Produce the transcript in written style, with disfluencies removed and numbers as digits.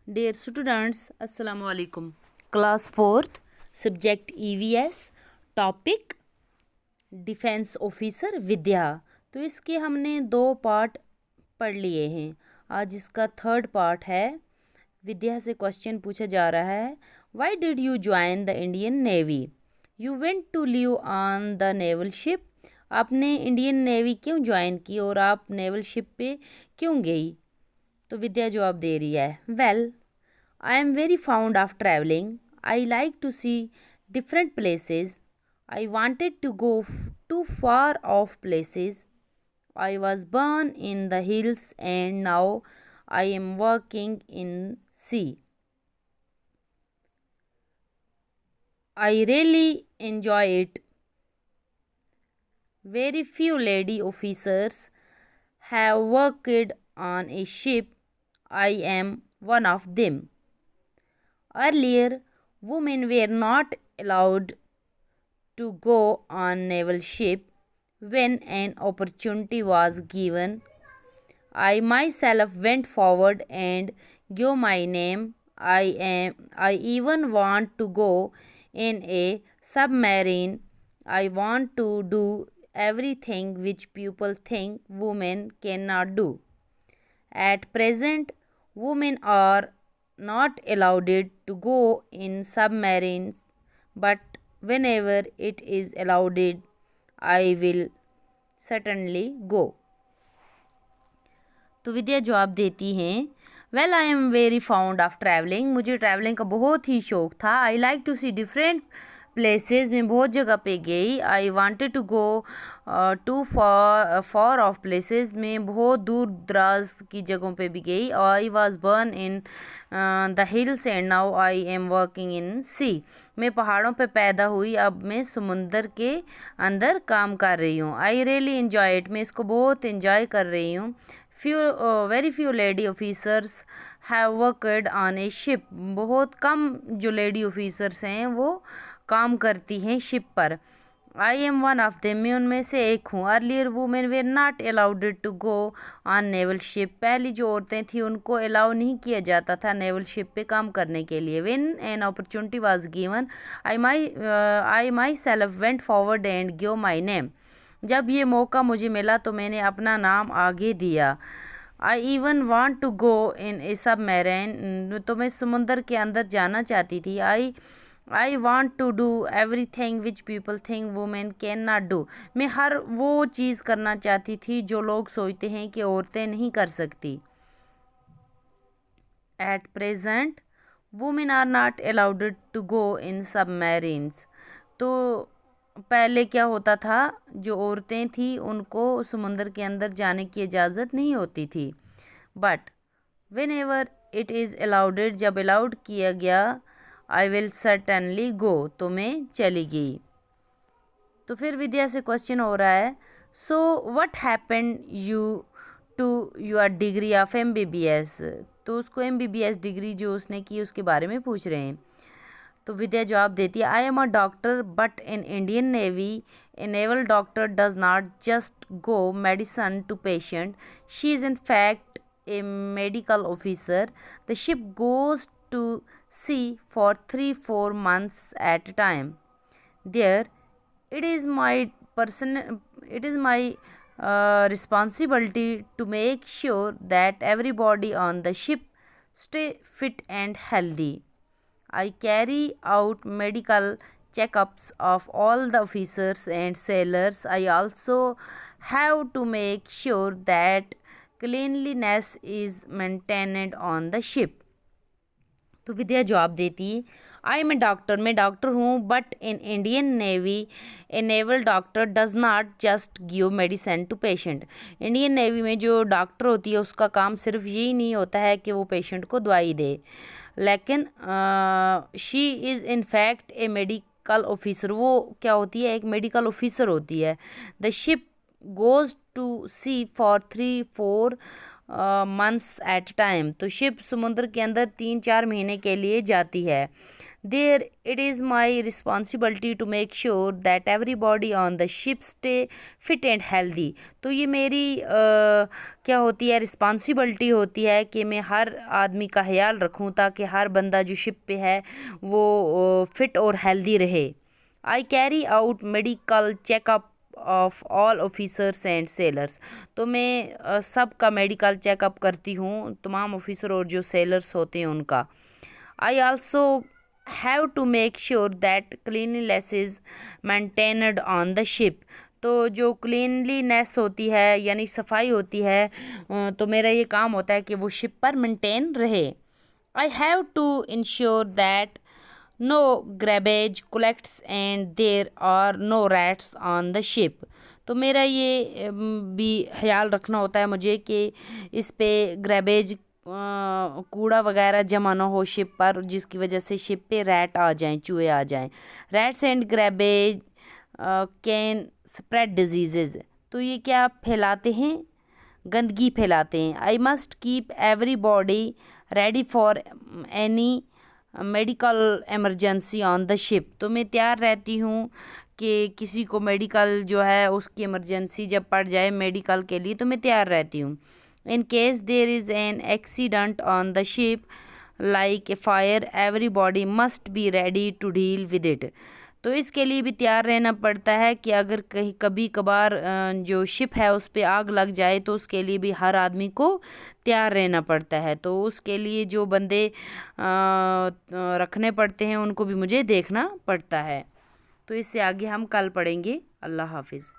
Dear students, Assalamu alaikum. Class 4th, subject EVS, topic defence officer Vidya. तो इसके हमने 2 part पढ़ लिए हैं। आज इसका 3rd पार्ट है। विद्या से क्वेश्चन पूछा जा रहा है, why did you join the Indian navy? You went to live on the naval ship. आपने इंडियन नेवी क्यों ज्वाइन की और आप नेवल शिप पे क्यों गई? तो विद्या जवाब दे रही है, well I am very found of travelling. I like to see different places. I wanted to go to far off places. I was born in the hills and now I am working in sea. I really enjoy it. Very few lady officers have worked on a ship. I am one of them. Earlier, women were not allowed to go on naval ship. When an opportunity was given, I myself went forward and gave my name. I even want to go in a submarine. I want to do everything which people think women cannot do. At present, women are not allowed to go in submarines, but whenever it is allowed, I will certainly go. तो विद्या जवाब देती हैं, well I am very found of travelling. मुझे travelling का बहुत ही शौक था। I like to see different places. मैं बहुत जगह पे गई। I wanted to go to four of places. मैं बहुत दूर दराज की जगहों पे भी गई। I was born in the hills and now I am working in sea. मैं पहाड़ों पे पैदा हुई, अब मैं समुंदर के अंदर काम कर रही हूँ। I really enjoy it. मैं इसको बहुत इन्जॉय कर रही हूँ। Very few lady officers have worked on A ship. बहुत कम जो लेडी ऑफिसर्स हैं वो काम करती हैं शिप पर। I am one of them. मैं उनमें से एक हूँ। Earlier women were not allowed to go on naval ship. पहली जो औरतें थी उनको अलाउ नहीं किया जाता था नेवल शिप पे काम करने के लिए। When an opportunity was given, I my self went forward and give my name. जब ये मौका मुझे मिला तो मैंने अपना नाम आगे दिया। I even want to go in a submarine. तो मैं समुंदर के अंदर जाना चाहती थी। I want to do everything which people think women can not do. मैं हर वो चीज़ करना चाहती थी जो लोग सोचते हैं कि औरतें नहीं कर सकती। At present women are not allowed to go in submarines. तो पहले क्या होता था, जो औरतें थी उनको समुंदर के अंदर जाने की इजाज़त नहीं होती थी। But when ever it is allowed, जब अलाउड किया गया, आई विल सर्टनली गो, तो मैं चली गई। तो फिर विद्या से क्वेश्चन हो रहा है, so what happened you to your degree of MBBS। तो उसको MBBS डिग्री जो उसने की उसके बारे में पूछ रहे हैं। तो विद्या जवाब देती है, I am a doctor but in Indian navy a naval doctor does not just go medicine to patient, she is in fact a medical officer. The ship goes to sea for 3-4 months at a time. There it is my responsibility to make sure that everybody on the ship stay fit and healthy. I carry out medical checkups of all the officers and sailors. I also have to make sure that cleanliness is maintained on the ship. तो विद्या जवाब देती, I am a doctor. मैं doctor हूँ, but in Indian navy a naval doctor does not just give medicine to patient. Indian navy में जो doctor होती है उसका काम सिर्फ यही नहीं होता है कि वो पेशेंट को दवाई दे, लेकिन she is in fact a medical officer. वो क्या होती है, एक मेडिकल ऑफिसर होती है। The ship goes to sea for 3-4 months at time. तो शिप समुद्र के अंदर 3-4 महीने के लिए जाती है। There it is my responsibility to make sure that everybody on the ship stay fit and healthy। तो ये मेरी क्या होती है, रिस्पॉन्सिबिलिटी होती है कि मैं हर आदमी का ख्याल रखूं ताकि हर बंदा जो शिप पे है वो फिट और हेल्दी रहे। I carry out medical checkup of all officers and sellers. तो मैं सबका मेडिकल चेकअप करती हूँ, तमाम ऑफिसर और जो सेलर्स होते हैं उनका। I also have to make sure that cleanliness is maintained on the ship. तो जो क्लीनलीनेस होती है यानी सफाई होती है, तो मेरा ये काम होता है कि वो शिप पर मेंटेन रहे। I have to ensure that no garbage collects and there are no rats on the ship. तो मेरा ये भी ख्याल रखना होता है मुझे कि इस पे ग्रैबेज कूड़ा वगैरह जमा ना हो शिप पर, जिसकी वजह से शिप पे रैट आ जाएं, चूहे आ जाएं। Rats and garbage can spread disease. तो ये क्या फैलाते हैं, गंदगी फैलाते हैं। I must keep everybody ready for any medical emergency on the ship. तो मैं तैयार रहती हूँ कि किसी को मेडिकल जो है उसकी इमरजेंसी जब पड़ जाए मेडिकल के लिए, तो मैं तैयार रहती हूँ। In case there is an accident on the ship like a fire, everybody must be ready to deal with it. तो इसके लिए भी तैयार रहना पड़ता है कि अगर कहीं कभी कभार जो शिप है उस पर आग लग जाए तो उसके लिए भी हर आदमी को तैयार रहना पड़ता है। तो उसके लिए जो बंदे रखने पड़ते हैं उनको भी मुझे देखना पड़ता है। तो इससे आगे हम कल पढ़ेंगे। अल्लाह हाफिज़।